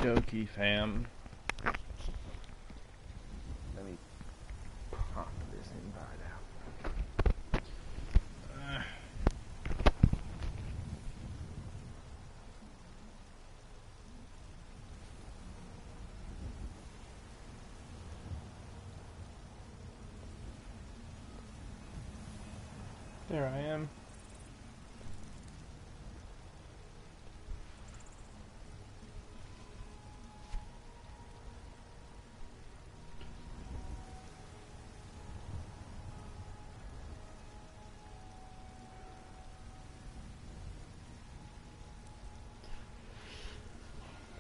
dokie, fam. Let me pop this invite out. There I am.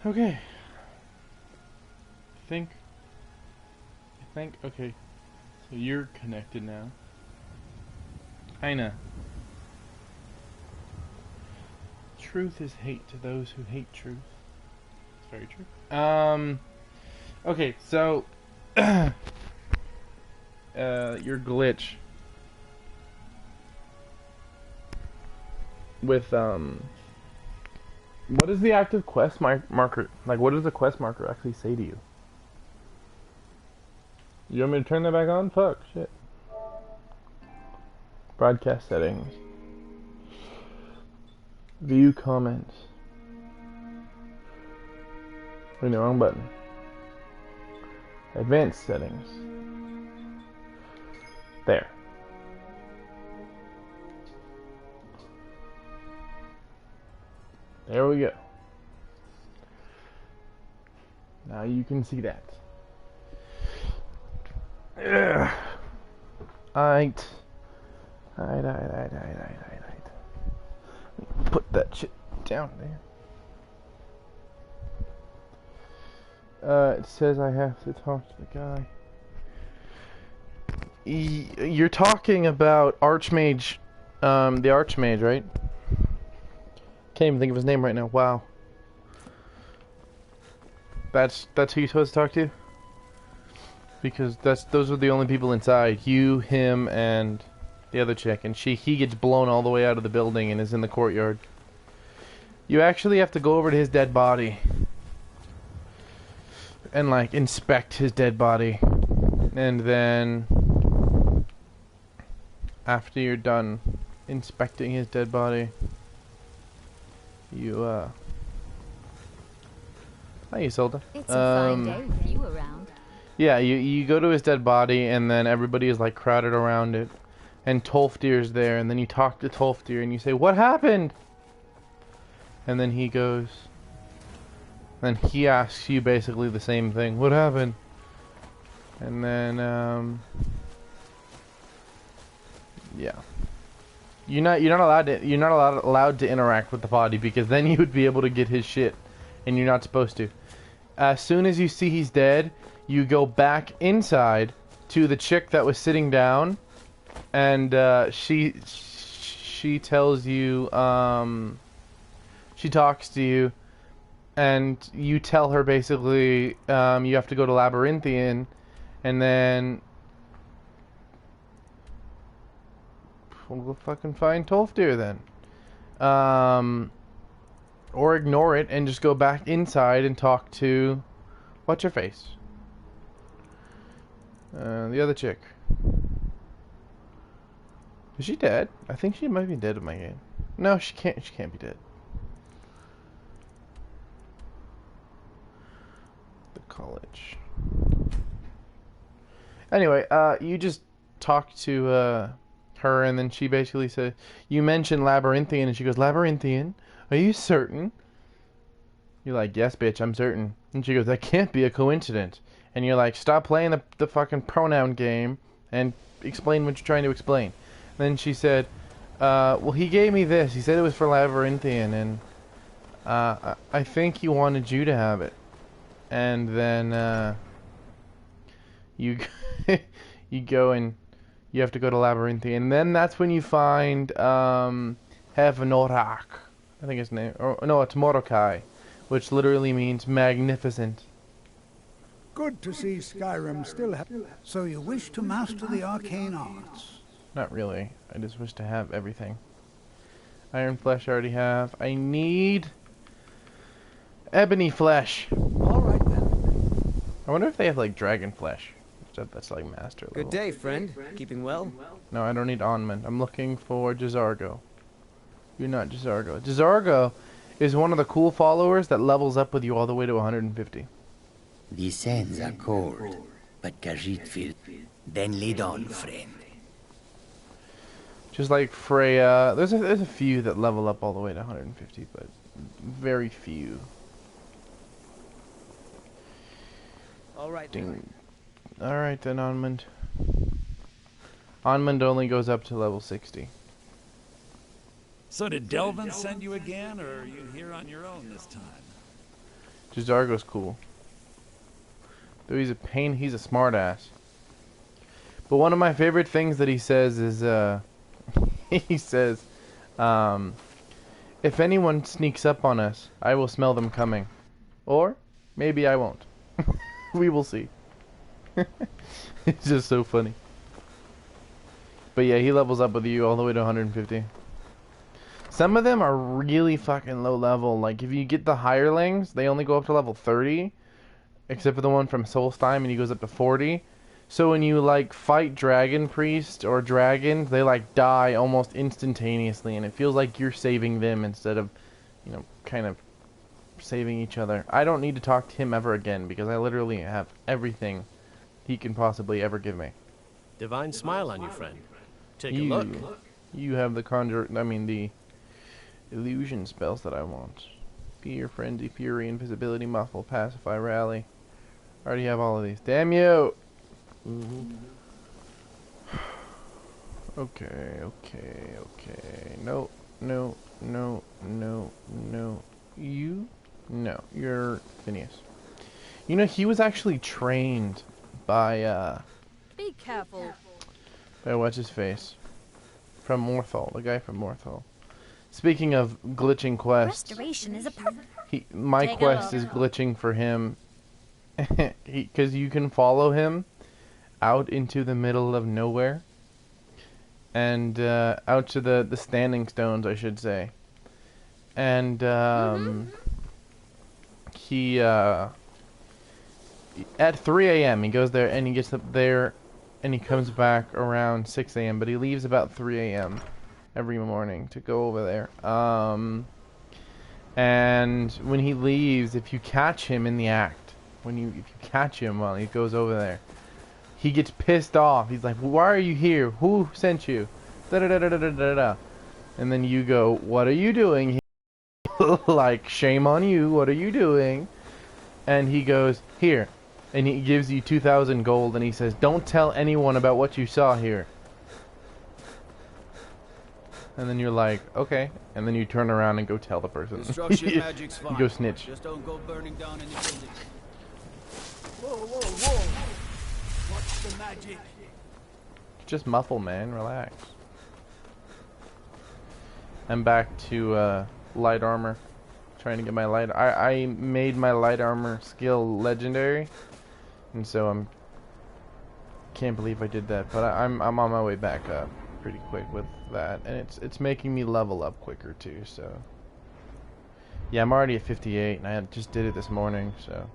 Okay. I think, okay. So you're connected now. Kinda. Truth is hate to those who hate truth. It's very true. Okay, so your glitch with what is the active quest marker? Like, what does the quest marker actually say to you? You want me to turn that back on? Fuck, shit. Broadcast settings. View comments. Wait, the wrong button. Advanced settings. There. There we go. Now you can see that. Ugh. Aight. Put that shit down there. It says I have to talk to the guy. You're talking about Archmage, the Archmage, right? Can't even think of his name right now. Wow. That's who you're supposed to talk to? Because those are the only people inside. You, him, and the other chick. And he gets blown all the way out of the building and is in the courtyard. You actually have to go over to his dead body. And, like, inspect his dead body. And then, after you're done inspecting his dead body, you, Hi, Isolde. It's a fine day with you around. Yeah, you go to his dead body, and then everybody is, like, crowded around it. And Tolfdir's there, and then you talk to Tolfdir, and you say, "What happened?" And then he goes... Then he asks you basically the same thing. "What happened?" And then, yeah. You're not allowed to interact with the body, because then you would be able to get his shit, and you're not supposed to. As soon as you see he's dead, you go back inside to the chick that was sitting down, and she tells you, she talks to you, and you tell her basically you have to go to Labyrinthian, and then we'll go fucking find Tolfdir then. Or ignore it and just go back inside and talk to what's her face? The other chick. Is she dead? I think she might be dead in my game. No, she can't be dead. The college. Anyway, you just talk to her, and then she basically said, you mentioned Labyrinthian, and she goes, "Labyrinthian? Are you certain?" You're like, "Yes, bitch, I'm certain." And she goes, "That can't be a coincidence." And you're like, "Stop playing the fucking pronoun game and explain what you're trying to explain." Then she said, "Well, he gave me this. He said it was for Labyrinthian, and I think he wanted you to have it." And then you you go and you have to go to Labyrinthian, and then that's when you find Hevnorak. I think his name, or no, it's Mordecai, which literally means magnificent. Good to see Skyrim still have... So you wish to master the arcane arts? Not really. I just wish to have everything. Iron Flesh I already have. I need Ebony flesh. All right then. I wonder if they have like dragon flesh. That's like master level. Good day, friend. Keeping well? No, I don't need Onmund. I'm looking for Jazargo. You're not Jazargo. Jazargo is one of the cool followers that levels up with you all the way to 150. The sands are cold, but Khajiit feels. Then lead on, friend. Just like Freya, there's a few that level up all the way to 150, but very few. All right. Ding. All right then, Onmund. Onmund only goes up to level 60. So did Delvin send you again, or are you here on your own this time? Jazargo's cool. Though he's a pain, he's a smartass. But one of my favorite things that he says is, he says, if anyone sneaks up on us, I will smell them coming. Or, maybe I won't. We will see. It's just so funny. But yeah, he levels up with you all the way to 150. Some of them are really fucking low level. Like, if you get the hirelings, they only go up to level 30. Except for the one from Solstheim, and he goes up to 40. So when you, like, fight Dragon Priest or Dragons, they, like, die almost instantaneously. And it feels like you're saving them instead of, you know, kind of saving each other. I don't need to talk to him ever again, because I literally have everything he can possibly ever give me. Divine smile on you, friend. Take a look. You have the illusion spells that I want. Fear, Frenzy, Fury, Invisibility, Muffle, Pacify, Rally. I already have all of these. Damn you! Okay. No. You? No. You're Phineas. You know, he was actually trained by, Be careful. what's his face? From Morthal, the guy from Morthal. Speaking of glitching quests, Restoration is a my Take a quest look. is glitching for him, because you can follow him out into the middle of nowhere, and out to the standing stones, I should say. And he at 3 a.m. he goes there and he gets up there, and he comes back around 6 a.m. But he leaves about 3 a.m. every morning to go over there. And when he leaves, if you catch him in the act, if you catch him while he goes over there, he gets pissed off. He's like, "Why are you here? Who sent you?" Da da da da da da da da. And then you go, "What are you doing here?" Like, "Shame on you. What are you doing?" And he goes, "Here," and he gives you 2,000 gold, and he says, "Don't tell anyone about what you saw here." And then you're like, "Okay," and then you turn around and go tell the person. Construction magic's fine. You go snitch. Just don't go burning down any buildings. Whoa. What's the magic? Just muffle, man. Relax. I'm back to light armor. Trying to get my light. I made my light armor skill legendary, and so can't believe I did that. But I'm on my way back up pretty quick with that, and it's making me level up quicker too. So yeah, I'm already at 58, and I just did it this morning, so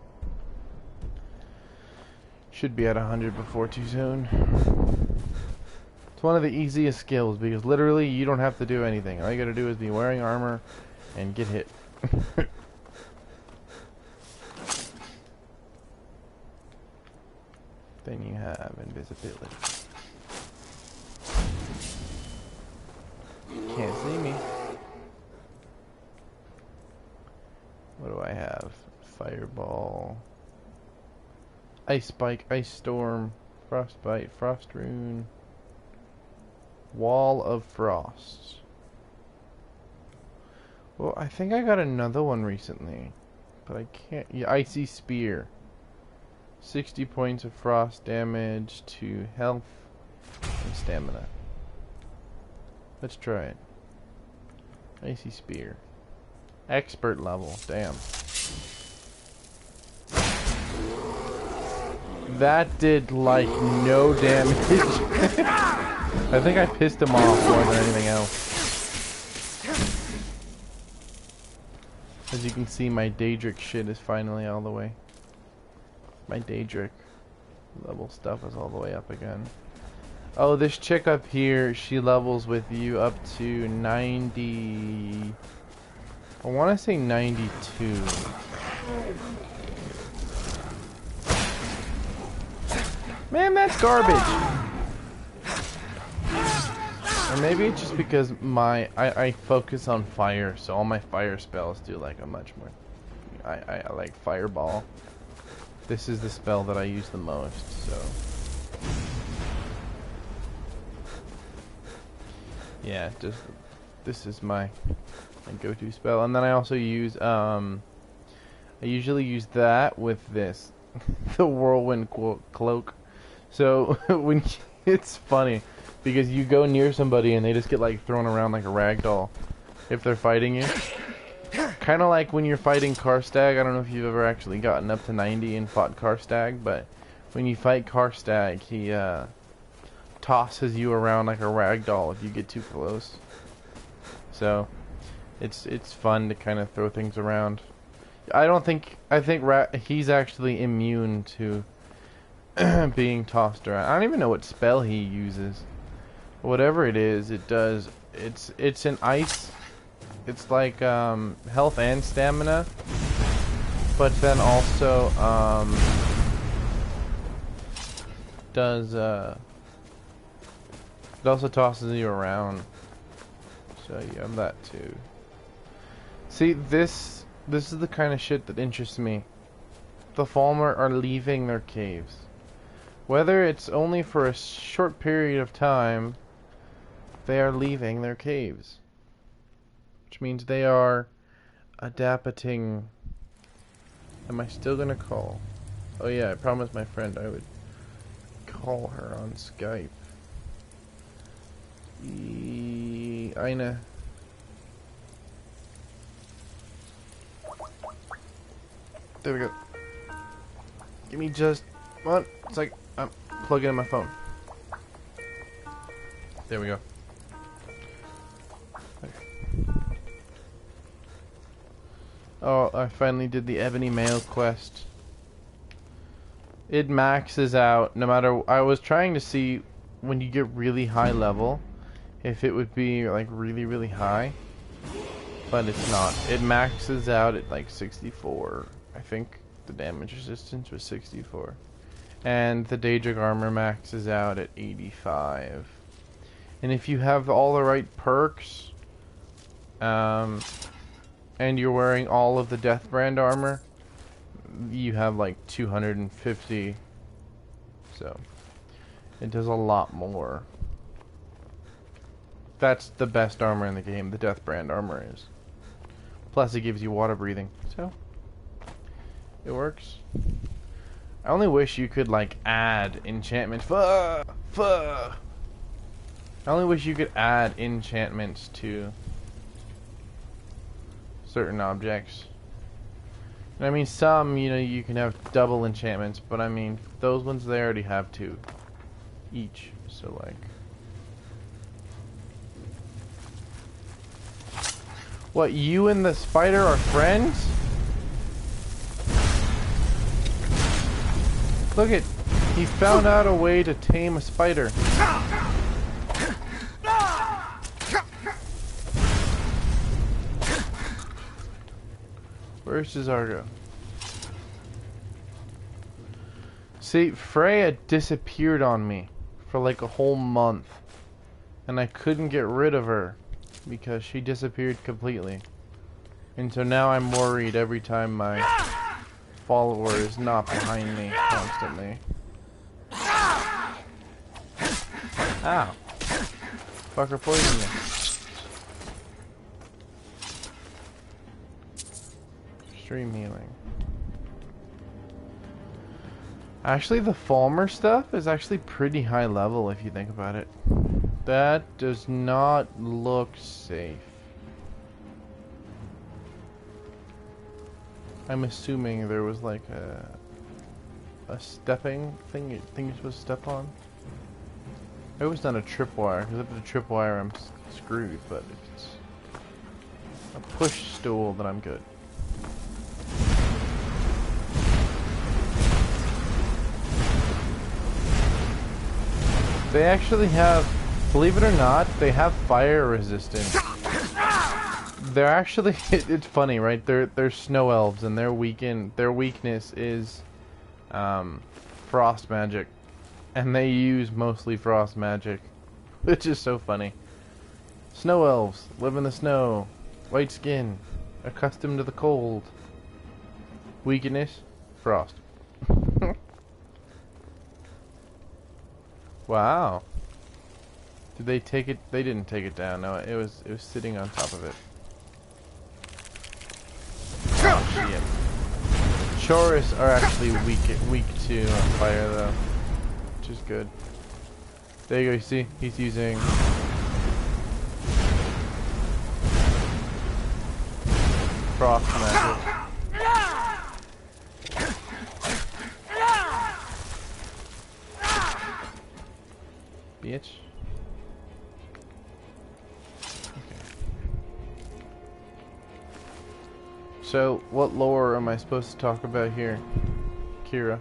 should be at 100 before too soon. It's one of the easiest skills because literally you don't have to do anything. All you gotta do is be wearing armor and get hit. Then you have invisibility. Can't see me. What do I have? Fireball. Ice Spike, Ice Storm, Frostbite, Frost Rune, Wall of Frost. Well, I think I got another one recently, but I can't. Yeah, Icy Spear. 60 points of frost damage to health and stamina. Let's try it. Icy Spear. Expert level. Damn. That did like no damage. I think I pissed him off more than anything else. As you can see, my Daedric shit is finally all the way. My Daedric level stuff is all the way up again. Oh, this chick up here, she levels with you up to 90... I want to say 92. Man, that's garbage! Or maybe it's just because I focus on fire, so all my fire spells do like a much more... I like fireball. This is the spell that I use the most, so... Yeah, just... This is my go-to spell. And then I also use, I usually use that with this. The whirlwind cloak. So, when... It's funny. Because you go near somebody and they just get like thrown around like a rag doll if they're fighting you. Kind of like when you're fighting Karstag. I don't know if you've ever actually gotten up to 90 and fought Karstag, but when you fight Karstag, he tosses you around like a rag doll if you get too close. So it's fun to kind of throw things around. I think he's actually immune to being tossed around. I don't even know what spell he uses. Whatever it is, it does. It's an ice. It's like health and stamina, but then also does it also tosses you around. So you have that too. See, this is the kind of shit that interests me. The Falmer are leaving their caves. Whether it's only for a short period of time, they are leaving their caves. Which means they are adapting. Am I still gonna call? Oh yeah, I promised my friend I would call her on Skype. Aina. There we go. Give me just one. It's like I'm plugging in my phone. There we go. Oh, I finally did the Ebony Mail quest. It maxes out no matter... I was trying to see when you get really high level if it would be like really, really high. But it's not. It maxes out at like 64. I think the damage resistance was 64. And the Daedric armor maxes out at 85. And if you have all the right perks... and you're wearing all of the Deathbrand armor, you have like 250. So it does a lot more. That's the best armor in the game, the Deathbrand armor is. Plus it gives you water breathing, so it works. I only wish you could like add enchantments. I only wish you could add enchantments to certain objects. And I mean, some, you know, you can have double enchantments, but I mean, those ones they already have two each. So like, what, you and the spider are friends? Look at, he found out a way to tame a spider. Where's Cesargo? See, Freya disappeared on me for like a whole month. And I couldn't get rid of her because she disappeared completely. And so now I'm worried every time my follower is not behind me constantly. Ow. Fucker poisoned me. Extreme healing. Actually, the Falmer stuff is actually pretty high level if you think about it. That does not look safe. I'm assuming there was like a stepping thing you're supposed to step on. I hope it's not a tripwire, because if it's a tripwire I'm screwed, but if it's a push stool then I'm good. They actually have, believe it or not, they have fire resistance. They're actually, it's funny, right? They're snow elves, and their weakness is frost magic, and they use mostly frost magic, which is so funny. Snow elves live in the snow, white skin, accustomed to the cold. Weakness, frost. Wow. Did they take it? They didn't take it down. No, it was sitting on top of it. Oh, shit. Chorus are actually weak to fire though, which is good. There you go. You see, he's using frost magic. Bitch. Okay. So, what lore am I supposed to talk about here, Kira?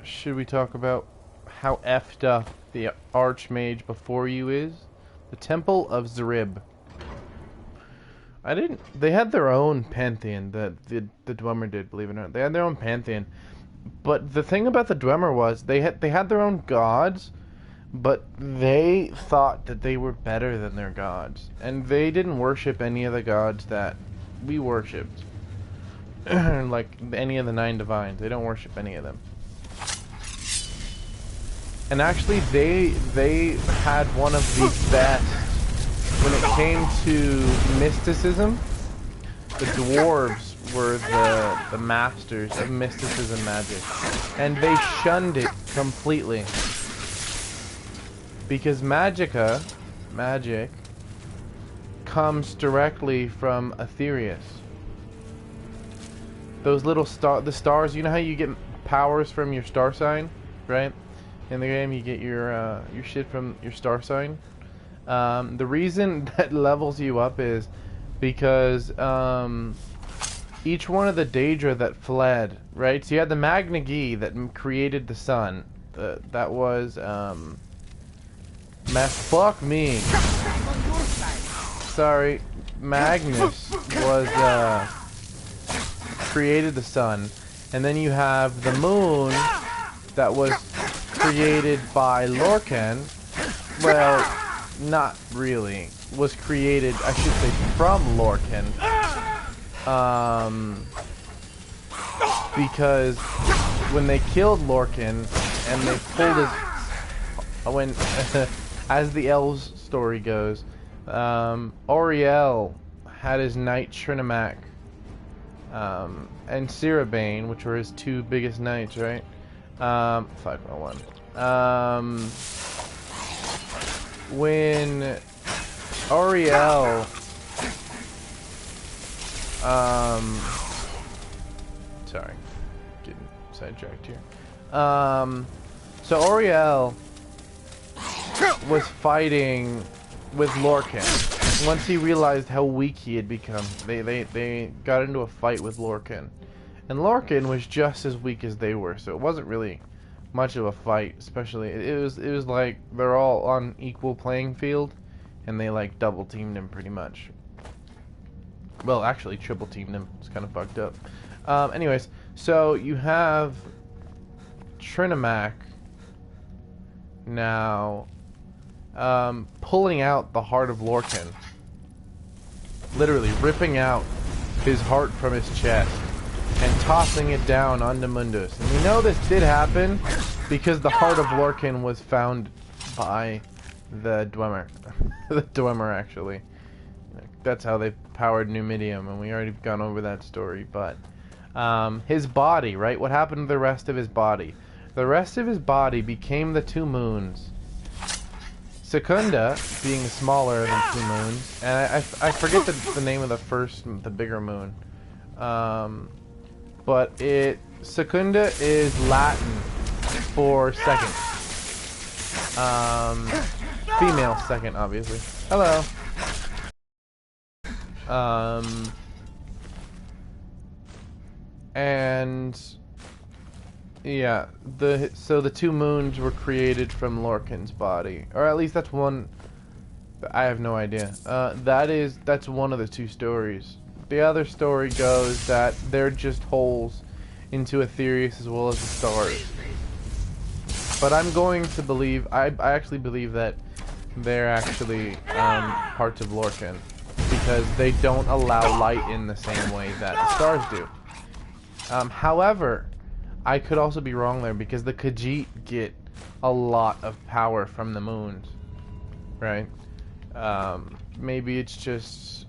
Should we talk about how effed up the Archmage before you is? The Temple of Zrib. They had their own pantheon, the Dwemer did, believe it or not. They had their own pantheon. But the thing about the Dwemer was they had their own gods, but they thought that they were better than their gods, and they didn't worship any of the gods that we worshipped. Like any of the 9 divines, they don't worship any of them. And actually, they had one of the best when it came to mysticism. The dwarves were the masters of mysticism magic, and they shunned it completely because magic comes directly from Aetherius. Those little the stars. You know how you get powers from your star sign, right? In the game, you get your shit from your star sign. The reason that levels you up is because each one of the Daedra that fled, right? So you had the Magna Gi that created the sun. That was fuck me. Sorry, Magnus was created the sun, and then you have the moon that was created by Lorcan. Well, not really. Was created, I should say, from Lorcan. Because when they killed Lorcan and they pulled his, as the elves story goes, Auriel had his knight Trinamac, and Ciribane, which were his 2 biggest knights, right? 501. When Auriel, sorry, getting sidetracked here. So Auriel was fighting with Lorcan. Once he realized how weak he had become, they got into a fight with Lorcan. And Lorcan was just as weak as they were, so it wasn't really much of a fight, especially it was like they're all on equal playing field, and they like double teamed him pretty much. Well, actually triple teamed him. It's kind of fucked up. Anyways, so you have Trinamac now pulling out the heart of Lorcan, literally ripping out his heart from his chest and tossing it down onto Mundus. And we know this did happen because the heart of Lorcan was found by the Dwemer. The Dwemer, actually. That's how they powered Numidium, and we already gone over that story. But his body, right? What happened to the rest of his body? The rest of his body became the 2 moons. Secunda being smaller than 2 moons, and I forget the name of the bigger moon. But Secunda is Latin for second. Female second, obviously. Hello. And Yeah, so the two moons were created from Lorcan's body, or at least that's one. I have no idea. That's one of the two stories. The other story goes that they're just holes into Aetherius as well as the stars. But I'm going to believe, I actually believe that they're actually parts of Lorcan, because they don't allow light in the same way that the stars do. However, I could also be wrong there, because the Khajiit get a lot of power from the moons, right? Maybe it's just,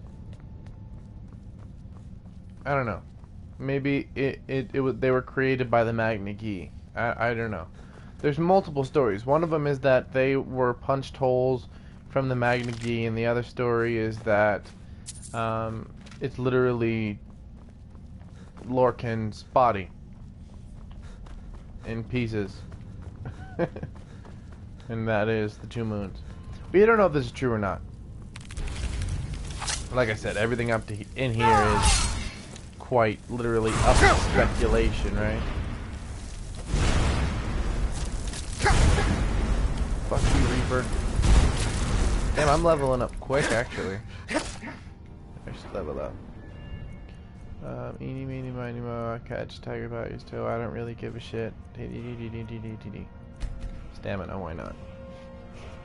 I don't know. Maybe they were created by the Magna Gi. I don't know. There's multiple stories. One of them is that they were punched holes from the Magna Gi, and the other story is that it's literally Lorcan's body in pieces. And that is the two moons. We don't know if this is true or not. Like I said, everything up to in here is quite literally up to speculation, right? Fuck you, Reaper. Damn, I'm leveling up quick, actually. I should level up. Eeny, meeny, miny, mo, catch tiger by his toe. I don't really give a shit. Stamina, why not?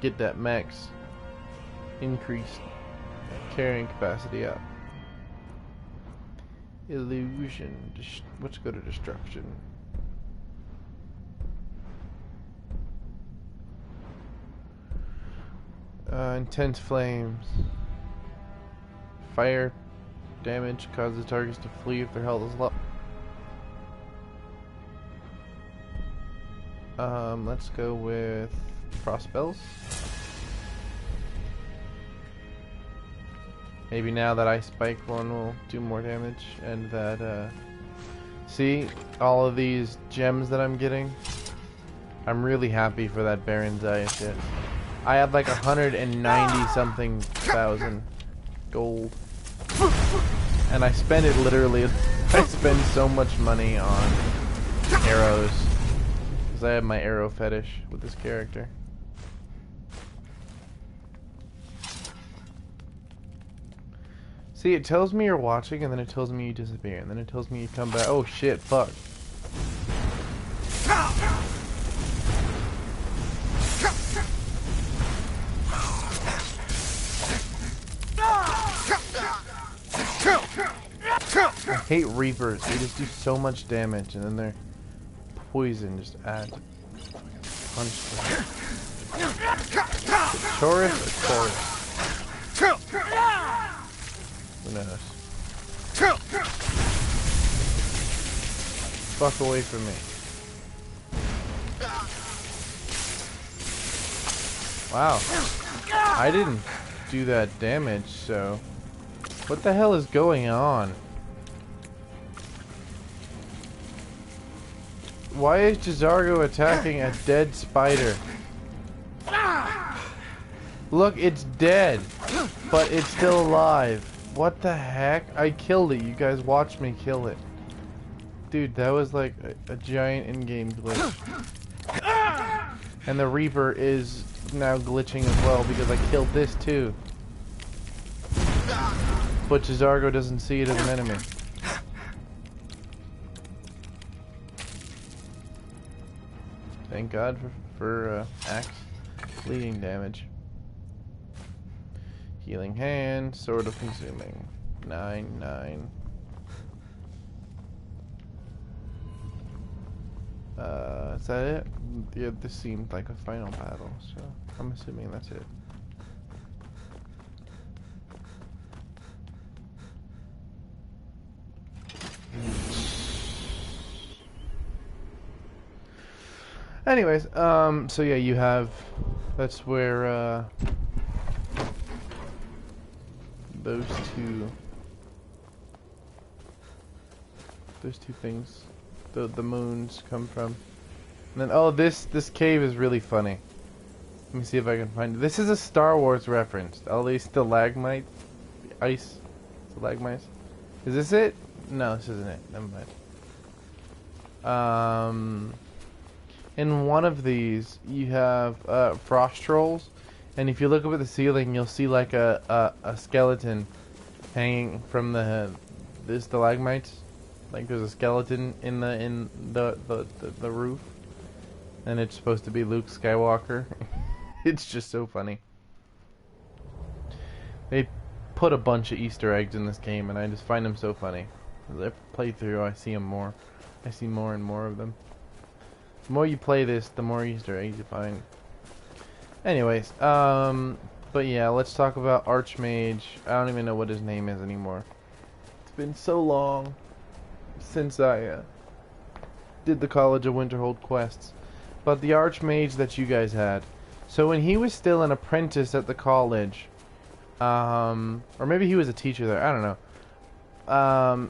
Get that max increased carrying capacity up. Illusion. Let's go to destruction. Intense flames. Fire damage causes targets to flee if their health is low. Let's go with frost spells. Maybe now that Ice Spike one will do more damage, and that see all of these gems that I'm getting. I'm really happy for that Baron's Eye shit. I have like 190 something thousand gold, and I spend it literally. I spend so much money on arrows because I have my arrow fetish with this character. See, it tells me you're watching, and then it tells me you disappear, and then it tells me you come back. Oh shit, fuck. I hate Reapers. They just do so much damage, and then their poison just adds punch to it. Taurus or Taurus? Who knows? Fuck away from me. Wow. I didn't do that damage, so... What the hell is going on? Why is J'zargo attacking a dead spider? Look, it's dead, but it's still alive. What the heck? I killed it. You guys watched me kill it. Dude, that was like a giant in-game glitch. And the Reaper is now glitching as well because I killed this too. But J'zargo doesn't see it as an enemy. Thank God for axe bleeding damage. Healing hand, sword of consuming. 9. Is that it? Yeah, this seemed like a final battle, so I'm assuming that's it. Anyways, so yeah, you have, that's where, those two things, the moons come from. And then, oh, this cave is really funny. Let me see if I can find it. This is a Star Wars reference. All these stalagmites, ice stalagmites. Is this it? No, this isn't it. Never mind. In one of these, you have frost trolls, and if you look up at the ceiling, you'll see like a skeleton hanging from the stalagmites. Like there's a skeleton in the roof, and it's supposed to be Luke Skywalker. It's just so funny. They put a bunch of Easter eggs in this game, and I just find them so funny. As I play through, I see them more. I see more and more of them. The more you play this, the more Easter eggs you find. Anyways, but yeah, let's talk about Archmage. I don't even know what his name is anymore. It's been so long since I did the College of Winterhold quests. But the Archmage that you guys had. So when he was still an apprentice at the college, or maybe he was a teacher there, I don't know.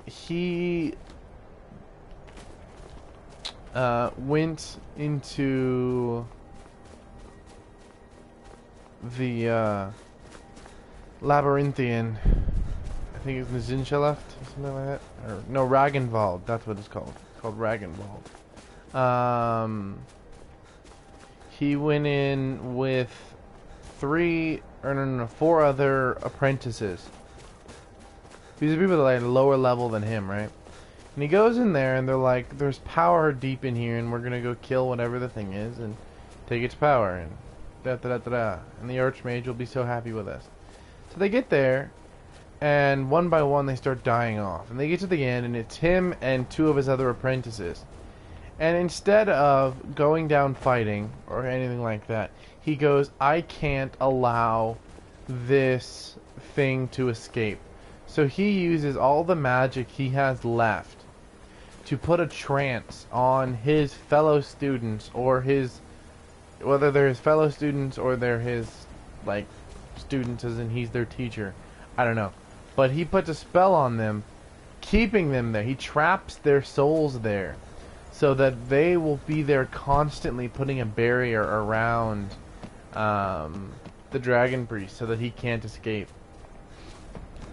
He went into the Labyrinthian, I think it was Zincha left, or something like that. Or no, Ragnvald, that's what it's called. It's called Ragnvald. He went in with 4 other apprentices. These are people that are like lower level than him, right? And he goes in there and they're like, there's power deep in here and we're gonna go kill whatever the thing is and take its power and da-da-da-da-da. And the Archmage will be so happy with us. So they get there and one by one they start dying off. And they get to the end and it's him and 2 of his other apprentices. And instead of going down fighting or anything like that, he goes, I can't allow this thing to escape. So he uses all the magic he has left to put a trance on his fellow students, or whether they're his fellow students or they're his, like, students as in he's their teacher. I don't know. But he puts a spell on them, keeping them there. He traps their souls there so that they will be there constantly, putting a barrier around the Dragon Priest so that he can't escape.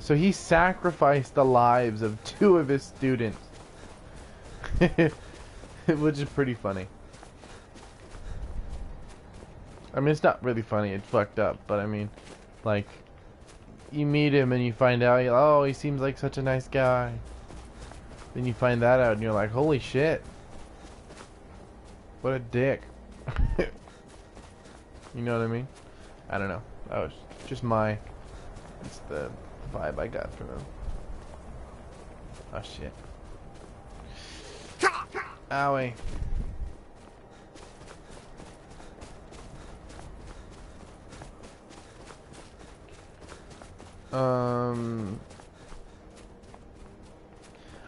So he sacrificed the lives of 2 of his students. Which is pretty funny. I mean, it's not really funny, it's fucked up, but I mean, like, you meet him and you find out, oh, he seems like such a nice guy. Then you find that out and you're like, holy shit. What a dick. You know what I mean? I don't know. That was just it's the vibe I got from him. Oh shit. Owie.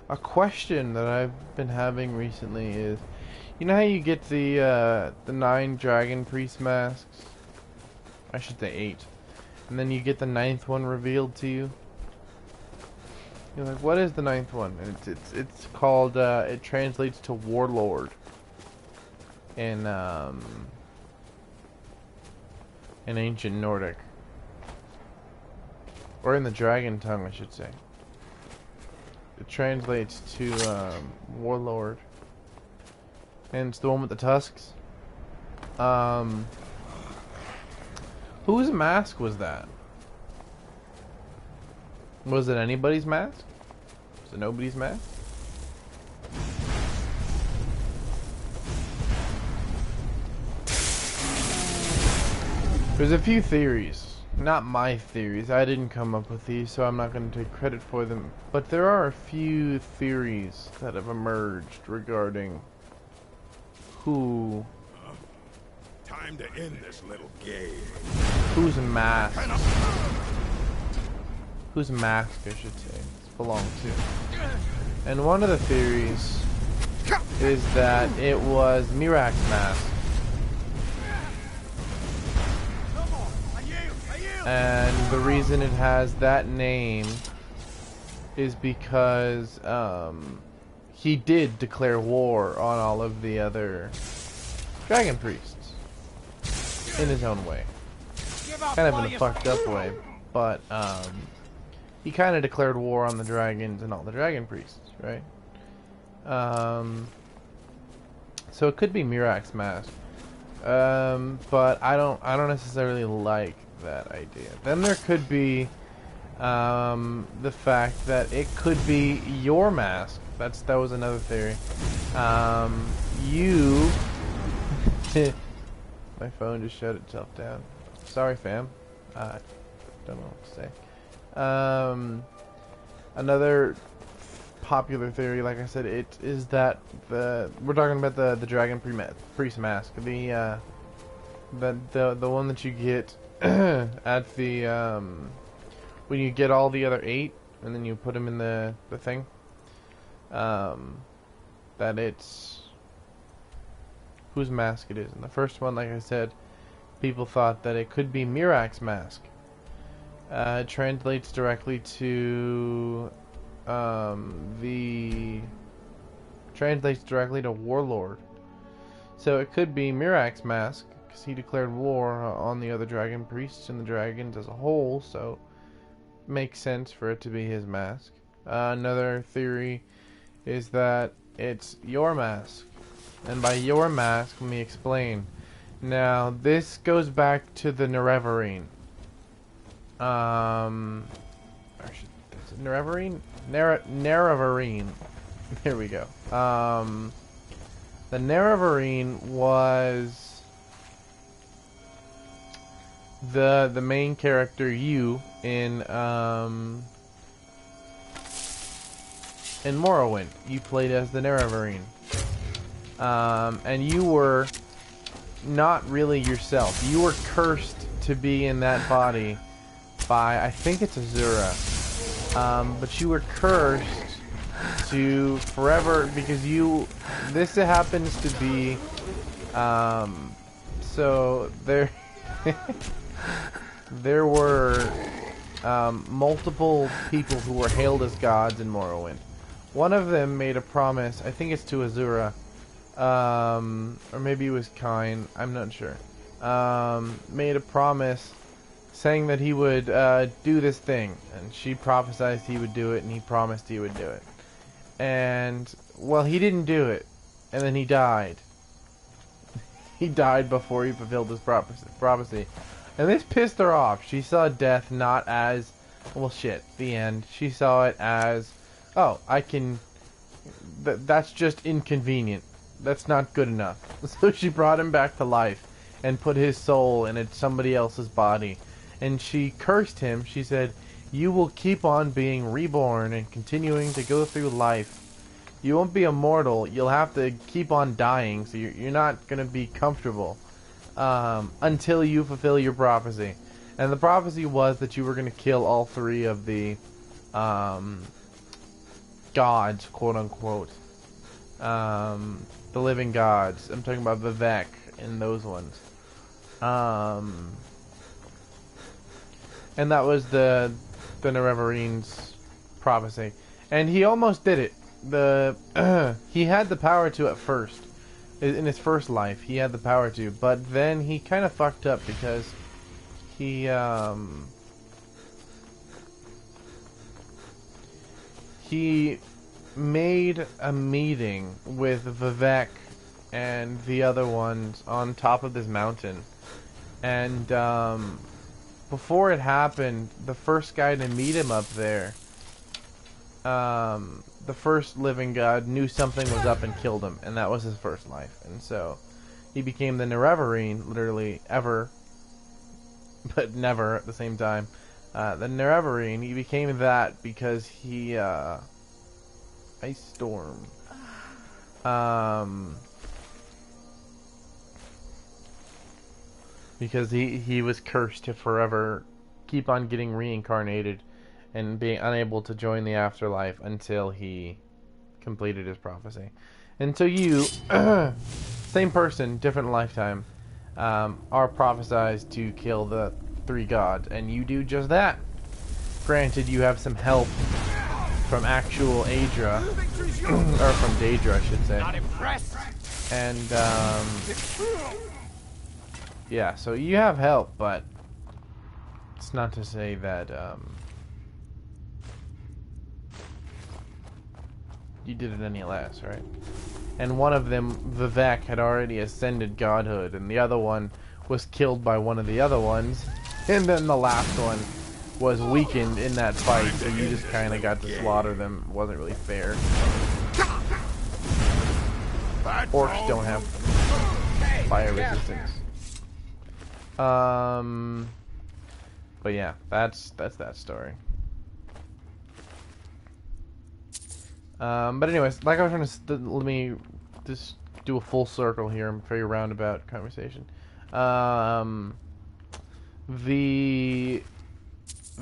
A question that I've been having recently is, you know how you get the 9 Dragon Priest masks? I should say 8. And then you get the 9th one revealed to you. You're like, what is the 9th one? And it's called, it translates to Warlord in ancient Nordic. Or in the Dragon tongue, I should say. It translates to Warlord. And it's the one with the tusks. Whose mask was that? Was it anybody's mask? Was it nobody's mask? There's a few theories. Not my theories. I didn't come up with these, so I'm not going to take credit for them. But there are a few theories that have emerged regarding who... Time to end this little game. Whose mask? Whose mask, I should say, it's belonged to. And one of the theories is that it was Mirak's mask. And the reason it has that name is because he did declare war on all of the other Dragon Priests in his own way. Kind of in a fucked up way, but he kind of declared war on the dragons and all the Dragon Priests, right? So it could be Mirak's mask. But I don't necessarily like that idea. Then there could be the fact that it could be your mask. That was another theory. You my phone just shut itself down. Sorry, fam. Don't know what to say. Another popular theory, like I said, it is that we're talking about the dragon priest mask, the one that you get at the when you get all the other 8 and then you put them in the thing. That it's whose mask it is. And the first one, like I said, people thought that it could be Mirak's mask. It translates directly to translates directly to warlord. So it could be Mirak's mask because he declared war on the other dragon priests and the dragons as a whole. So it makes sense for it to be his mask. Another theory is that it's your mask. And by your mask, let me explain. Now, this goes back to the Nerevarine. Is it Nerevarine? Nerevarine. Here we go. The Nerevarine was the main character, you, in Morrowind. You played as the Nerevarine. And you were not really yourself. You were cursed to be in that body by, I think it's Azura. But you were cursed to forever because this happens to be, so there, there were multiple people who were hailed as gods in Morrowind. One of them made a promise, I think it's to Azura, or maybe it was Kine, I'm not sure, made a promise saying that he would do this thing, and she prophesied he would do it, and he promised he would do it. And, well, he didn't do it, and then he died. He died before he fulfilled his prophecy. And this pissed her off. She saw death not as, well, shit, the end. She saw it as, oh, I can, that's just inconvenient. That's not good enough. So she brought him back to life and put his soul in somebody else's body. And she cursed him. She said, you will keep on being reborn and continuing to go through life. You won't be immortal. You'll have to keep on dying, so you're not going to be comfortable until you fulfill your prophecy. And the prophecy was that you were going to kill all 3 of the gods, quote-unquote. The living gods. I'm talking about Vivek and those ones. And that was the Nerevarine's prophecy. And he almost did it. He had the power to at first. In his first life, he had the power to. But then he kind of fucked up because he made a meeting with Vivek and the other ones on top of this mountain. And before it happened, the first guy to meet him up there, the first living god knew something was up and killed him, and that was his first life. And so he became the Nerevarine, literally ever, but never at the same time. The Nerevarine, he became that because he Ice Storm. Because he was cursed to forever keep on getting reincarnated and being unable to join the afterlife until he completed his prophecy. And so you, same person, different lifetime, are prophesized to kill the 3 gods, and you do just that. Granted, you have some help from actual Aedra, or from Daedra, I should say. Not impressed. And yeah, so you have help, but it's not to say you did it any less, right? And one of them, Vivek, had already ascended godhood, and the other one was killed by one of the other ones, and then the last one was weakened in that fight, so you just kind of got to slaughter them. It wasn't really fair. Orcs don't have fire resistance. But yeah, that's that story. But anyways, like I was trying to, let me just do a full circle here and very roundabout conversation.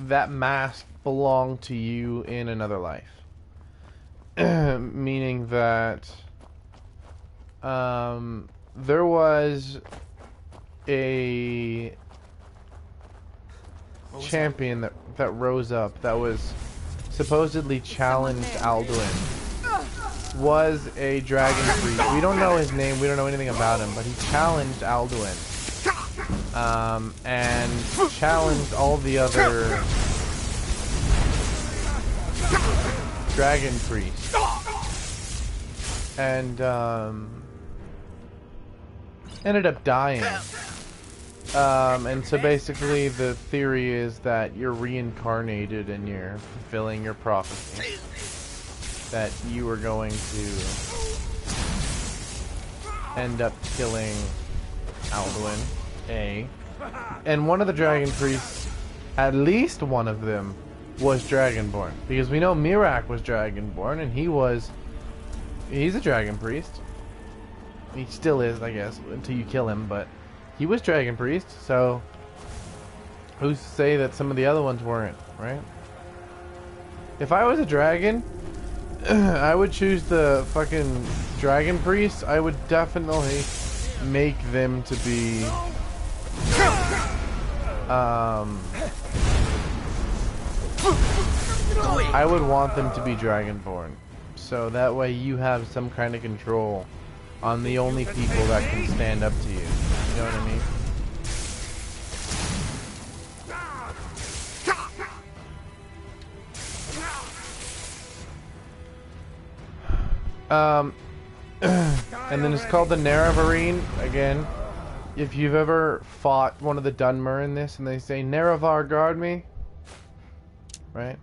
That mask belonged to you in another life, meaning that there was a champion that rose up that was supposedly challenged Alduin. Was a dragon priest. We don't know his name, we don't know anything about him, but he challenged Alduin. And challenged all the other dragon priests. And ended up dying. And so basically the theory is that you're reincarnated and you're fulfilling your prophecy. That you are going to end up killing Alduin, and one of the dragon priests, at least one of them, was dragonborn. Because we know Mirak was dragonborn, and he's a dragon priest. He still is, I guess, until you kill him, but he was dragon priest, so who's to say that some of the other ones weren't, right? If I was a dragon, I would choose the fucking dragon priest. I would definitely make them to be I would want them to be dragonborn, so that way you have some kind of control on the only people that can stand up to you. You know what I mean? And then it's called the Nerevarine. Again, if you've ever fought one of the Dunmer in this and they say, Nerevar, guard me. Right?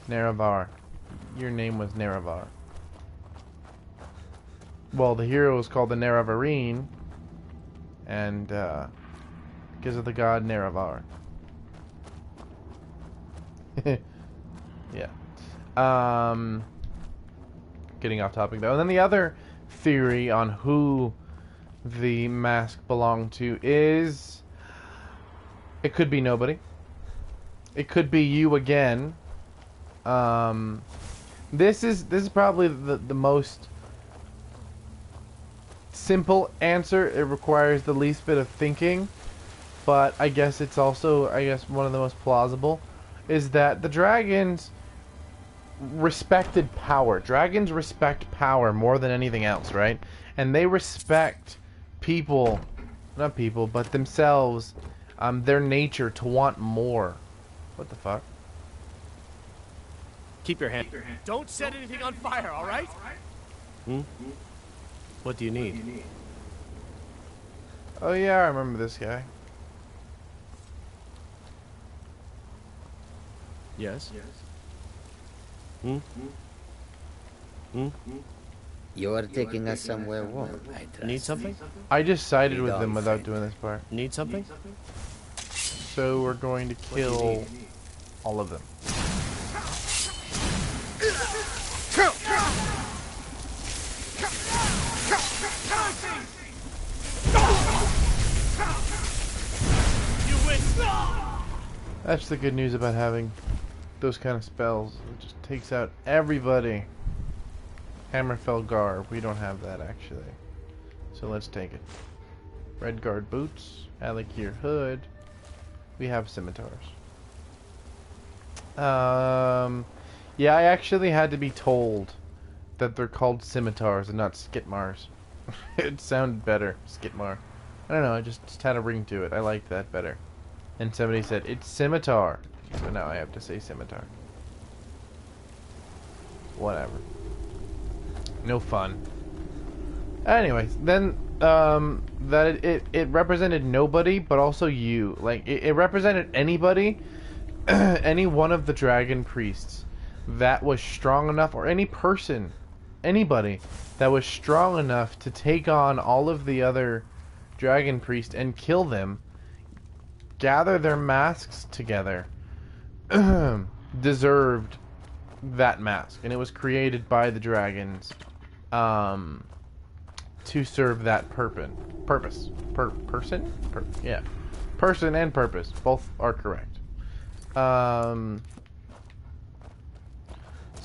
Nerevar. Your name was Nerevar. Well, the hero is called the Nerevarine. And, because of the god Nerevar. Yeah. Getting off topic though. And then the other theory on who the mask belonged to is it could be nobody. It could be you again. This is probably the most simple answer. It requires the least bit of thinking, but I guess it's also one of the most plausible is that the dragons respected power. Dragons respect power more than anything else, right? And they respect people, not people, but themselves, their nature to want more. What the fuck? Keep your hand. Don't set anything on fire, all right? Hmm? What do you need? Oh yeah, I remember this guy. Yes. Hmm? Hmm? You are taking us somewhere warm, I trust. Need something? I just sided with them without doing this part. Need something? So we're going to kill all of them. That's the good news about having those kind of spells. It just takes out everybody. Hammerfell Gar, we don't have that actually. So let's take it. Redguard boots, Alakir hood. We have scimitars. Yeah, I actually had to be told that they're called scimitars and not skitmars. It sounded better, skitmar. I don't know, it just had a ring to it. I liked that better. And somebody said, it's scimitar. So now I have to say scimitar. Whatever. No fun. Anyways, then that it represented nobody, but also you. Like it represented anybody, any one of the dragon priests that was strong enough, or any person, anybody that was strong enough to take on all of the other dragon priests and kill them, gather their masks together, deserved that mask, and it was created by the dragons to serve that person and purpose, both are correct. So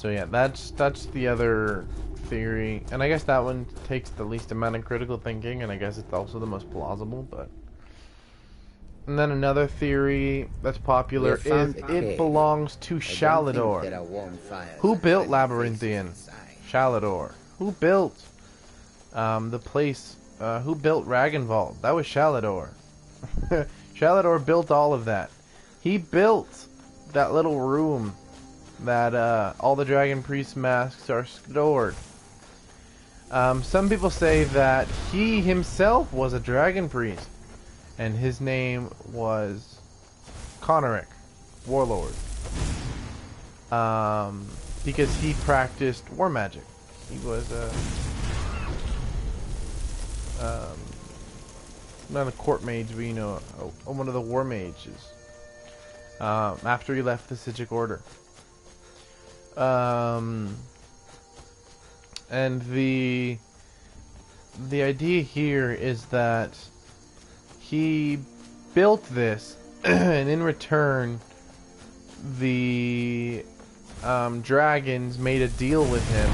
yeah, that's the other theory, and I guess that one takes the least amount of critical thinking, and I guess it's also the most plausible. But and then another theory that's popular is it belongs to Shalador. Who built Labyrinthian? Shalador. Who built the place? Who built Ragnvald? That was Shalador. Shalador built all of that. He built that little room that all the Dragon Priest masks are stored. Some people say that he himself was a Dragon Priest, and his name was Conoric, Warlord, because he practiced war magic. He was not a court mage, but you know, one of the war mages. After he left the Sijic Order. And the idea here is that he built this, and in return, the dragons made a deal with him,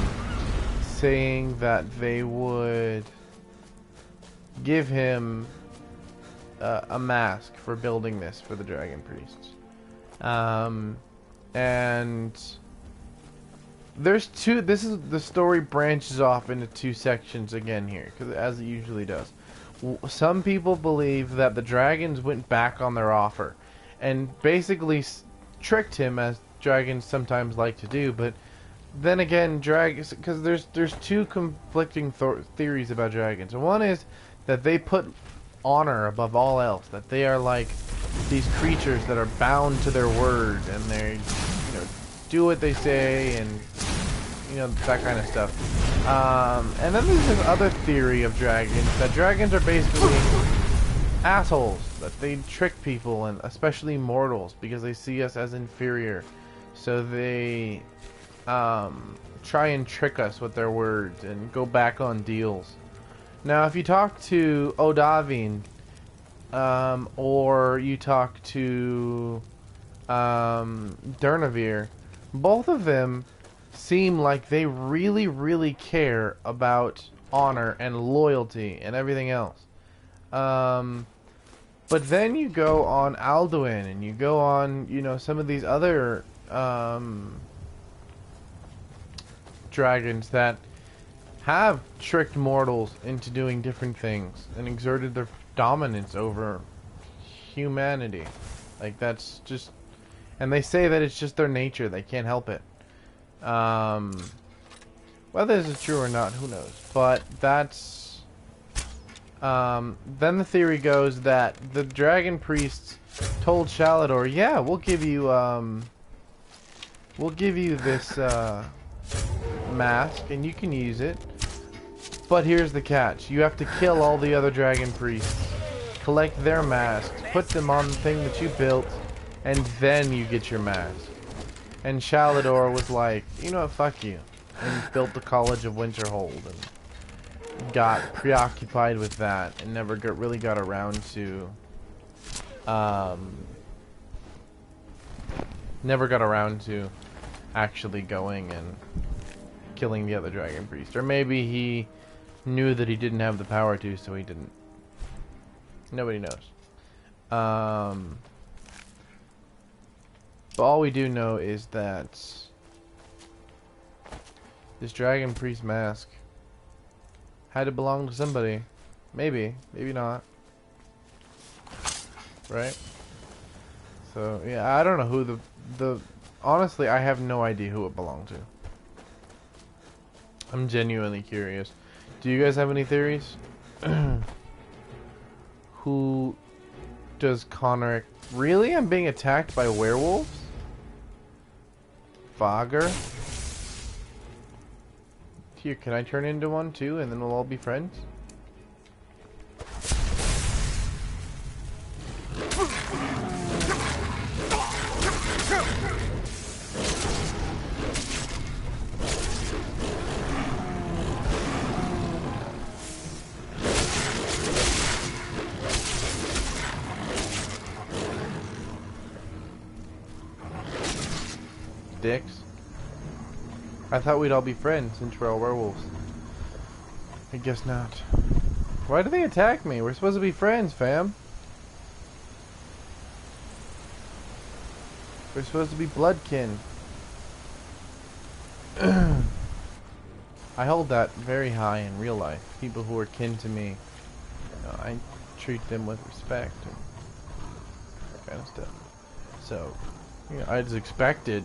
saying that they would give him a mask for building this for the Dragon Priests. And there's two. This is the story branches off into two sections again here, because as it usually does. Some people believe that the dragons went back on their offer and basically tricked him, as dragons sometimes like to do. But then again, dragons, because there's two conflicting theories about dragons. One is that they put honor above all else, that they are like these creatures that are bound to their word, and they, you know, do what they say, and you know, that kind of stuff. And then there's this other theory of dragons, that dragons are basically assholes, that they trick people, and especially mortals, because they see us as inferior, so they try and trick us with their words and go back on deals. Now, if you talk to Odahviin, or you talk to Durnavir, both of them seem like they really, really care about honor and loyalty and everything else. But then you go on Alduin, and you go on, you know, some of these other dragons that have tricked mortals into doing different things and exerted their dominance over humanity. Like, that's just... And they say that it's just their nature. They can't help it. Whether this is true or not, who knows. But that's... then the theory goes that the Dragon Priests told Shalador, yeah, we'll give you this mask, and you can use it. But here's the catch. You have to kill all the other Dragon Priests, collect their masks, put them on the thing that you built, and then you get your mask. And Shalador was like, you know what, fuck you. And built the College of Winterhold, and got preoccupied with that, and never really got around to actually going and killing the other Dragon Priest. Or maybe he knew that he didn't have the power to, so he didn't. Nobody knows. But all we do know is that this Dragon Priest mask had to belong to somebody. Maybe, maybe not. Right? So, yeah, I don't know who the honestly, I have no idea who it belonged to. I'm genuinely curious. Do you guys have any theories? Who does Connor... Really? I'm being attacked by werewolves? Fogger? Here, can I turn into one too and then we'll all be friends? Dicks. I thought we'd all be friends since we're all werewolves. I guess not. Why do they attack me? We're supposed to be friends, fam. We're supposed to be bloodkin. I hold that very high in real life. People who are kin to me, I treat them with respect and that kind of stuff. So, you know, I just expected,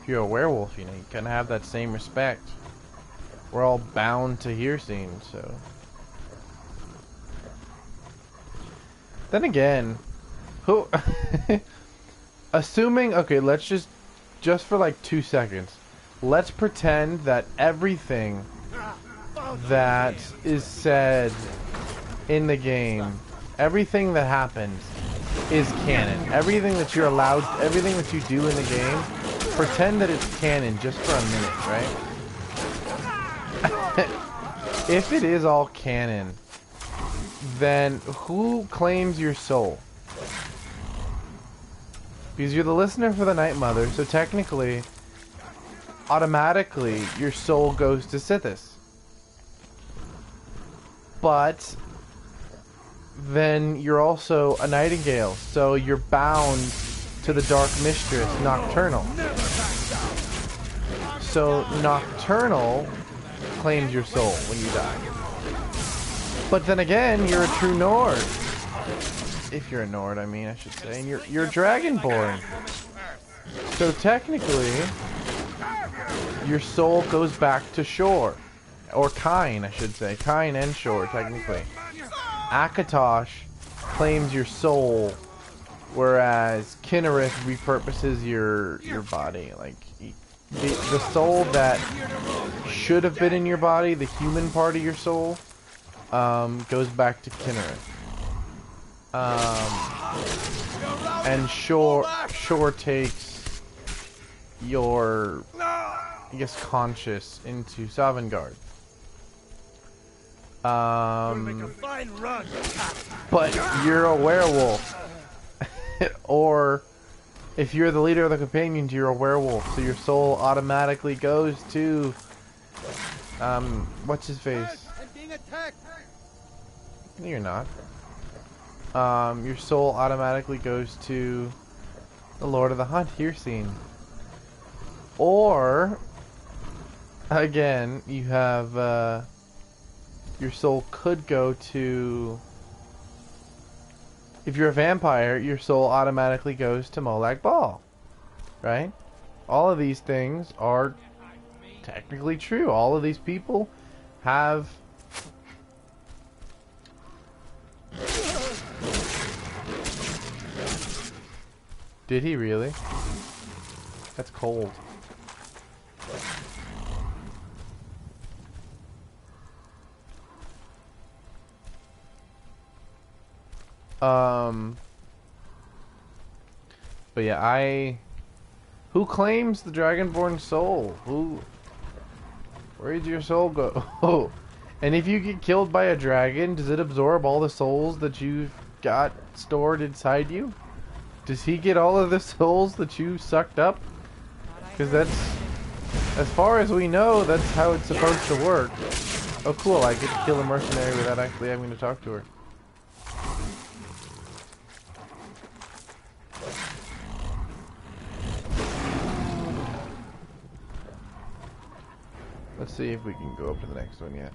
if you're a werewolf, you know, you kind of have that same respect. We're all bound to hear scenes, so. Then again, who... assuming, okay, let's just for like 2 seconds, let's pretend that everything that is said in the game, everything that happens is canon. Everything that you're allowed, everything that you do in the game, pretend that it's canon just for a minute, right? If it is all canon, then who claims your soul? Because you're the listener for the Night Mother, so technically, automatically, your soul goes to Sithis. But then you're also a Nightingale, so you're bound to the Dark Mistress, Nocturnal. So Nocturnal claims your soul when you die. But then again, you're a true Nord. If you're a Nord, I mean, I should say. And you're Dragonborn. So technically, your soul goes back to Shore. Or Kine, I should say. Kine and Shore, technically. Akatosh claims your soul, whereas Kinnereth repurposes your body. Like, the soul that should have been in your body, the human part of your soul, goes back to Kinnereth. And Shore takes your, I guess, conscious into Sovngarde. But you're a werewolf. Or if you're the leader of the companions, you're a werewolf, so your soul automatically goes to what's his face? No, you're not. Your soul automatically goes to the Lord of the Hunt here scene. Or again, you have your soul could go to, if you're a vampire, your soul automatically goes to Molag Bal, right? All of these things are technically true. All of these people have Did he really? That's cold. But yeah, who claims the Dragonborn soul? Where did your soul go? And if you get killed by a dragon, does it absorb all the souls that you've got stored inside you? Does he get all of the souls that you sucked up? Because that's, as far as we know, that's how it's supposed to work. Oh cool, I get to kill a mercenary without actually having to talk to her. Let's see if we can go up to the next one yet.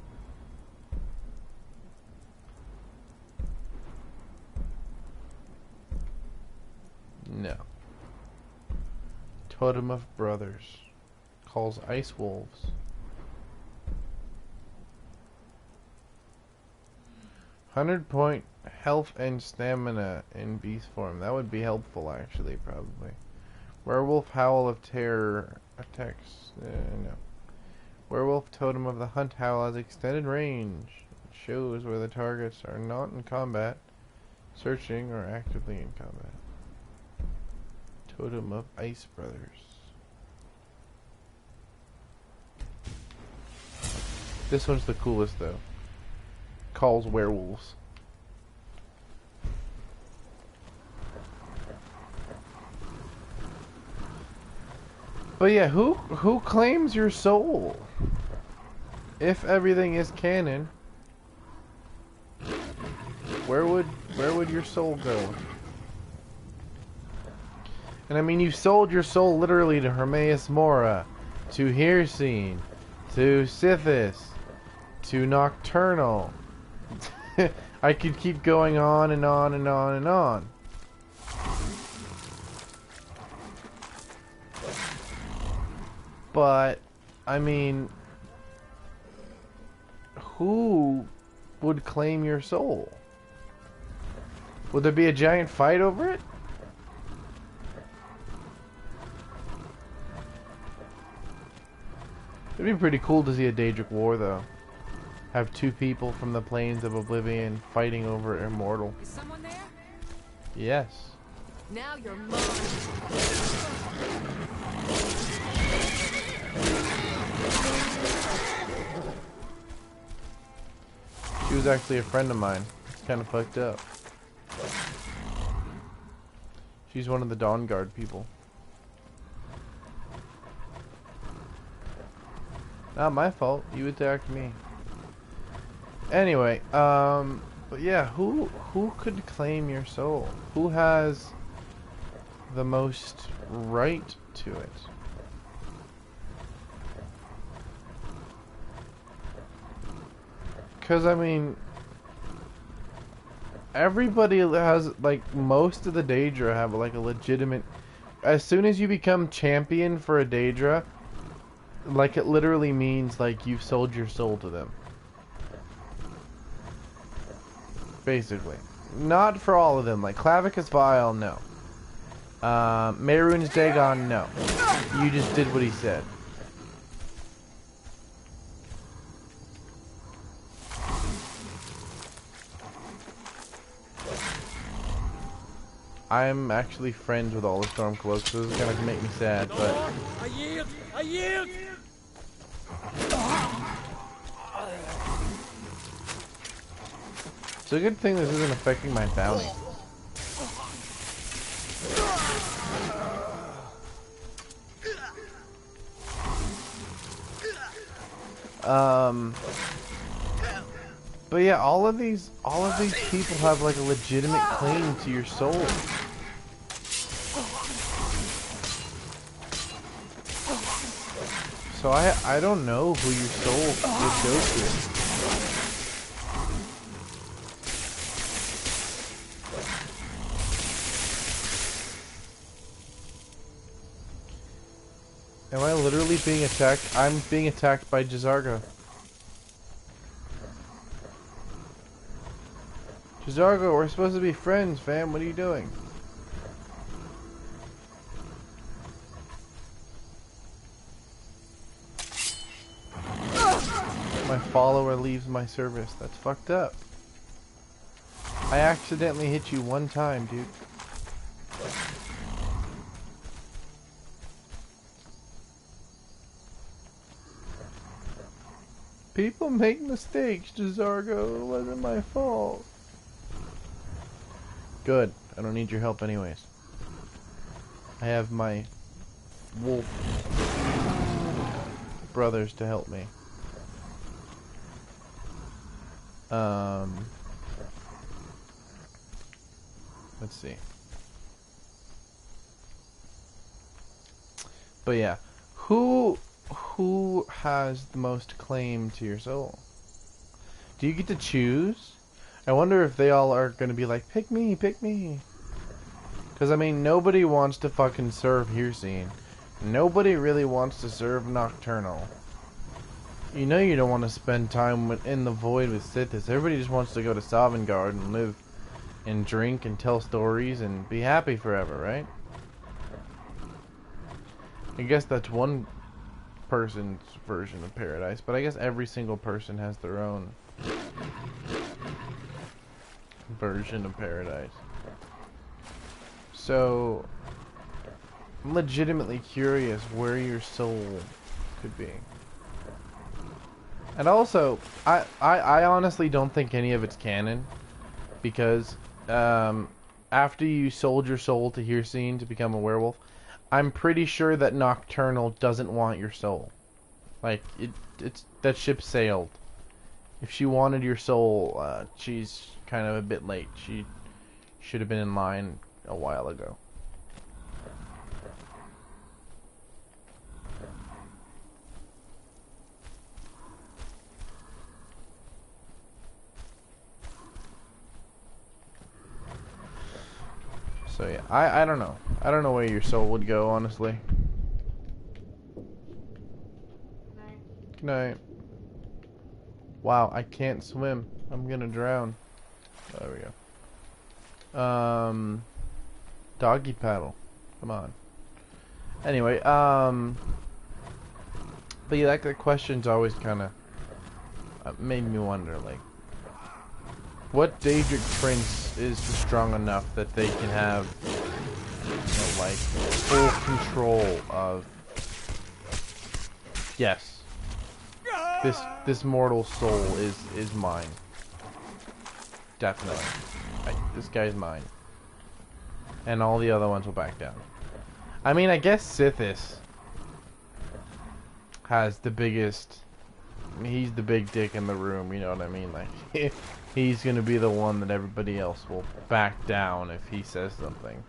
No. Totem of Brothers calls ice wolves. 100-point health and stamina in beast form. That would be helpful, actually, probably. Werewolf Howl of Terror attacks. No. Werewolf Totem of the Hunt Howl has extended range. It shows where the targets are not in combat, searching, or actively in combat. Totem of Ice Brothers. This one's the coolest, though. Calls werewolves. But yeah, who claims your soul? If everything is canon, where would your soul go? And I mean, you sold your soul literally to Hermaeus Mora, to Hircine, to Sithis, to Nocturnal. I could keep going on and on and on and on. But, I mean, who would claim your soul? Would there be a giant fight over it? It'd be pretty cool to see a Daedric war, though. Have two people from the Plains of Oblivion fighting over Immortal. Is someone there? Yes. Now you're mine. She was actually a friend of mine. It's kind of fucked up. She's one of the Dawn Guard people. Not my fault. You attacked me. Anyway, but yeah, who could claim your soul? Who has the most right to it? Because, I mean, everybody has, like, most of the Daedra have, like, a legitimate... As soon as you become champion for a Daedra, like, it literally means, like, you've sold your soul to them. Basically. Not for all of them. Like, Clavicus Vile, no. Mehrunes Dagon, no. You just did what he said. I'm actually friends with all the Stormcloaks, so this is gonna make me sad, but... I yield! I yield! It's a good thing this isn't affecting my bounty. But yeah, all of these people have like a legitimate claim to your soul. So I don't know who your soul would go to. Am I literally being attacked? I'm being attacked by J'zargo. J'zargo, we're supposed to be friends, fam. What are you doing? My follower leaves my service. That's fucked up. I accidentally hit you one time, dude. People make mistakes, J'zargo. It wasn't my fault. Good. I don't need your help anyways. I have my wolf brothers to help me. Let's see. But yeah, who has the most claim to your soul? Do you get to choose? I wonder if they all are going to be like, pick me, pick me. Because, I mean, nobody wants to fucking serve Hircine. Nobody really wants to serve Nocturnal. You know you don't want to spend time in the void with Sithis. Everybody just wants to go to Sovngarde and live and drink and tell stories and be happy forever, right? I guess that's one person's version of paradise, but I guess every single person has their own version of paradise. So, I'm legitimately curious where your soul could be. And also, I honestly don't think any of it's canon, because after you sold your soul to Hircine to become a werewolf, I'm pretty sure that Nocturnal doesn't want your soul. Like, it's that ship sailed. If she wanted your soul, she's kind of a bit late. She should have been in line a while ago. So yeah, I don't know. I don't know where your soul would go, honestly. Good night. Wow, I can't swim. I'm gonna drown. There we go. Doggy paddle. Come on. Anyway, but yeah, that question's always kind of made me wonder, like, what Daedric prince is strong enough that they can have, you know, like, full control of, yes, this mortal soul is mine. Definitely. This guy's mine. And all the other ones will back down. I mean, I guess Sithis has the biggest... He's the big dick in the room, you know what I mean? Like, he's gonna be the one that everybody else will back down if he says something.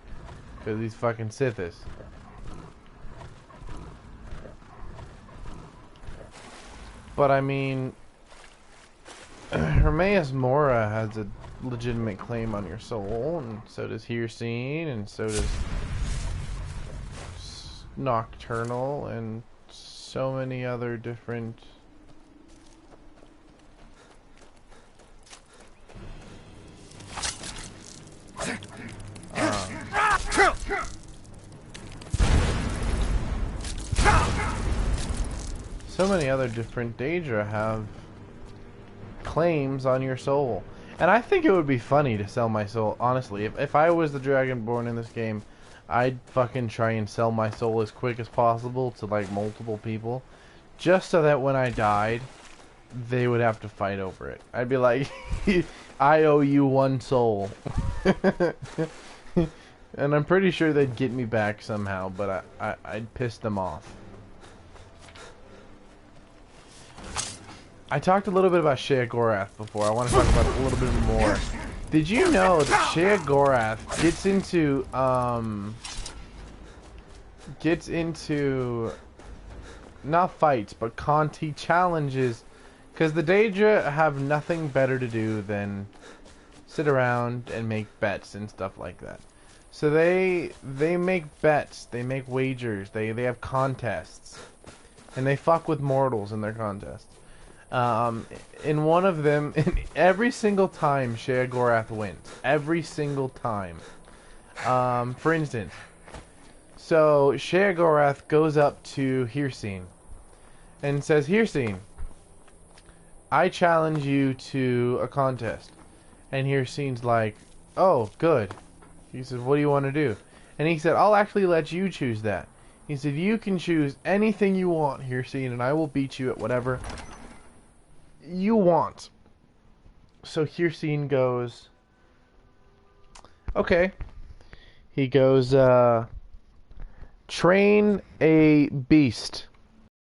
Because he's fucking Sithis. But I mean... Hermaeus Mora has a legitimate claim on your soul, and so does Hircine, and so does Nocturnal, and so many other different... so many other different Daedra have claims on your soul. And I think it would be funny to sell my soul, honestly. If I was the Dragonborn in this game, I'd fucking try and sell my soul as quick as possible to, like, multiple people. Just so that when I died, they would have to fight over it. I'd be like, I owe you one soul. And I'm pretty sure they'd get me back somehow, but I'd piss them off. I talked a little bit about Sheogorath before. I want to talk about it a little bit more. Did you know that Sheogorath gets into not fights, but Conti challenges, because the Daedra have nothing better to do than sit around and make bets and stuff like that. So they make bets, they make wagers, they have contests, and they fuck with mortals in their contests. In one of them, every single time Sheogorath wins. Every single time. For instance, so Sheogorath goes up to Hircine and says, Hircine, I challenge you to a contest. And Hircine's like, oh, good. He says, what do you want to do? And he said, I'll actually let you choose that. He said, you can choose anything you want, Hircine, and I will beat you at whatever you want. So Hircine goes, okay. He goes, train a beast.